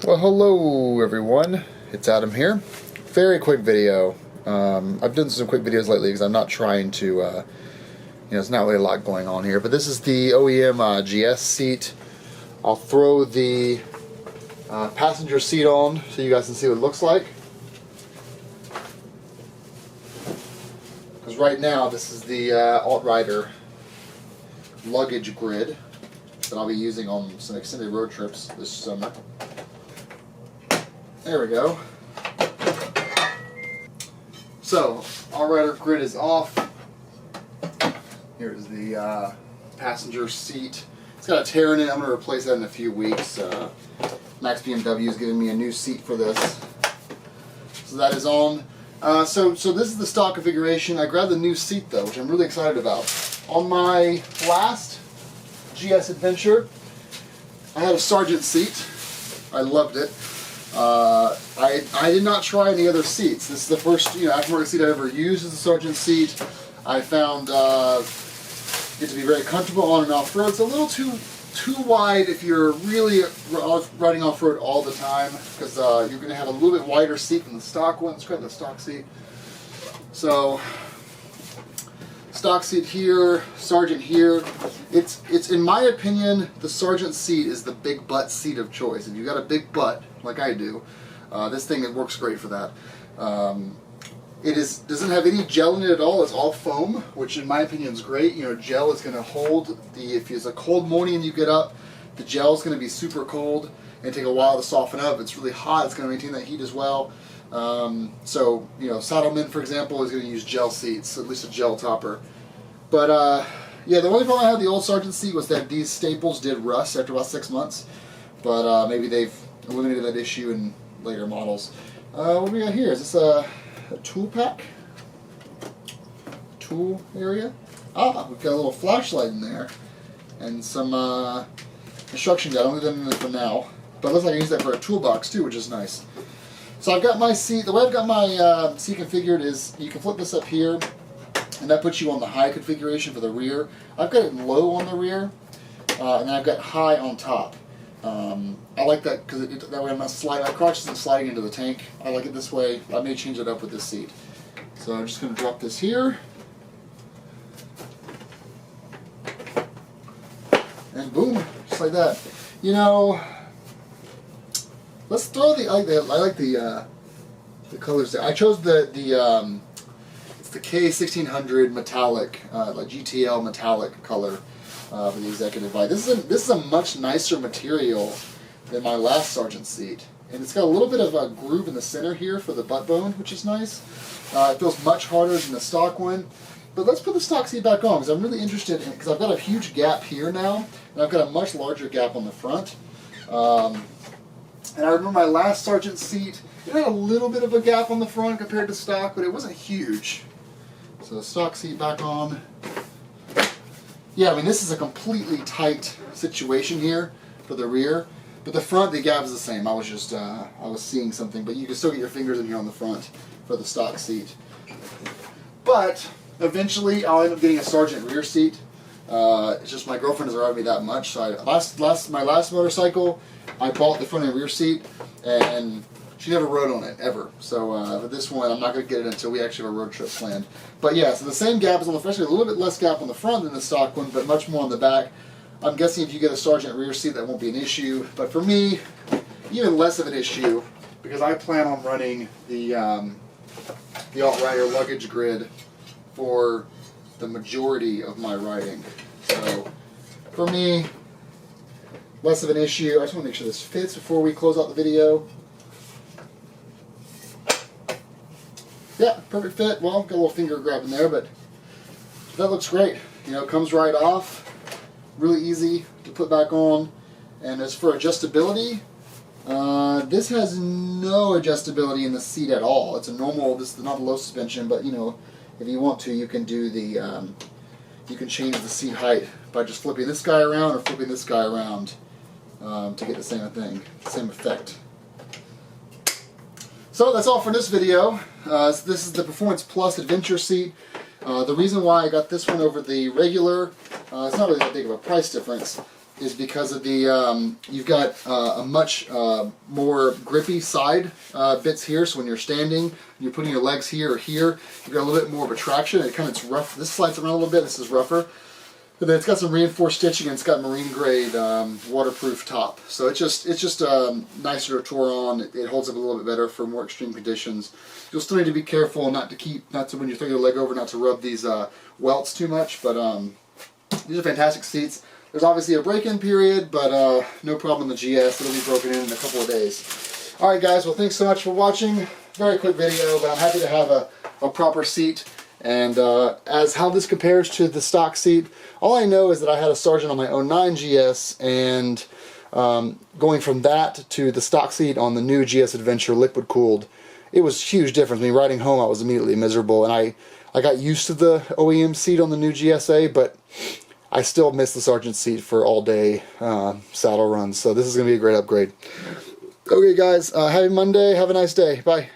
Well, hello everyone, it's Adam here. Very quick video. I've done some quick videos lately because I'm not trying to, there's not really a lot going on here, but this is the OEM GS seat. I'll throw the passenger seat on so you guys can see what it looks like. Because right now this is the Alt-Rider luggage grid that I'll be using on some extended road trips this summer. There we go. So, R-Rider grid is off. Here's the passenger seat. It's got a tear in it. I'm going to replace that in a few weeks. Max BMW is giving me a new seat for this. So that is on. So this is the stock configuration. I grabbed the new seat though, which I'm really excited about. On my last GS adventure, I had a Sargent seat. I loved it. I did not try any other seats. This is the first aftermarket seat I've ever used as a Sargent seat. I found it to be very comfortable on and off road. It's a little too wide if you're really riding off road all the time, because you're going to have a little bit wider seat than the stock one. Let's grab the stock seat. So stock seat here, Sargent here. It's in my opinion, the Sargent seat is the big butt seat of choice. If you got a big butt like I do, this thing, it works great for that. It doesn't have any gel in it at all. It's all foam, which in my opinion is great. Gel is going to hold if it's a cold morning and you get up, the gel is going to be super cold and take a while to soften up. If it's really hot, it's going to maintain that heat as well. So Saddlemen, for example, is going to use gel seats, at least a gel topper. But yeah, the only problem I had with the old Sargent seat was that these staples did rust after about 6 months. But maybe they've eliminated that issue in later models. What do we got here? Is this a tool pack? Tool area? Ah, we've got a little flashlight in there. And some instruction guide. I'll leave them in there for now. But it looks like I can use that for a toolbox too, which is nice. So I've got my seat. The way I've got my seat configured is you can flip this up here, and that puts you on the high configuration for the rear. I've got it low on the rear, and then I've got high on top. I like that because that way I'm not sliding. My crotch isn't sliding into the tank. I like it this way. I may change it up with this seat. So I'm just going to drop this here, and boom, just like that. Let's throw the. I like the colors there. I chose the it's the K1600 metallic, like GTL metallic color. For the executive bike. This is a much nicer material than my last Sargent seat, and it's got a little bit of a groove in the center here for the butt bone, which is nice. It feels much harder than the stock one. But let's put the stock seat back on because I'm really interested in, because I've got a huge gap here now, and I've got a much larger gap on the front. And I remember my last Sargent seat, it had a little bit of a gap on the front compared to stock, but it wasn't huge. So the stock seat back on. Yeah, I mean, this is a completely tight situation here for the rear, but the front, the gap is the same. I was just, I was seeing something, but you can still get your fingers in here on the front for the stock seat. But eventually, I'll end up getting a Sargent rear seat. It's just my girlfriend has arrived me that much. So my last motorcycle, I bought the front and rear seat, and she never rode on it, ever. So for this one, I'm not going to get it until we actually have a road trip planned. But yeah, so the same gap is on the front, a little bit less gap on the front than the stock one, but much more on the back. I'm guessing if you get a Sargent rear seat, that won't be an issue. But for me, even less of an issue, because I plan on running the Alt-Rider luggage grid for the majority of my riding. So for me, less of an issue. I just want to make sure this fits before we close out the video. Yeah, perfect fit. Well, got a little finger grab in there, but that looks great. It comes right off. Really easy to put back on. And as for adjustability, this has no adjustability in the seat at all. It's a normal, this is not a low suspension, but if you want to, you can do the, you can change the seat height by just flipping this guy around or flipping this guy around to get the same thing, same effect. So that's all for this video. This is the Performance Plus Adventure seat. The reason why I got this one over the regular, it's not really that big of a price difference. is because of the, you've got a much more grippy side bits here, so when you're standing, you're putting your legs here or here, you've got a little bit more of a traction. It's rough. This slides around a little bit, this is rougher. But then it's got some reinforced stitching and it's got marine grade waterproof top. So it's just nicer to tour on. It holds up a little bit better for more extreme conditions. You'll still need to be careful not to when you throw your leg over, not to rub these welts too much. But these are fantastic seats. There's obviously a break-in period, but no problem in the GS. It'll be broken in a couple of days. Alright guys, well thanks so much for watching. Very quick video, but I'm happy to have a proper seat. And as how this compares to the stock seat, all I know is that I had a Sargent on my 09 GS, and going from that to the stock seat on the new GS Adventure liquid cooled, it was a huge difference. I mean, riding home I was immediately miserable, and I got used to the OEM seat on the new GSA, but I still miss the Sargent seat for all day saddle runs. So this is going to be a great upgrade. Okay guys, happy Monday, have a nice day, bye.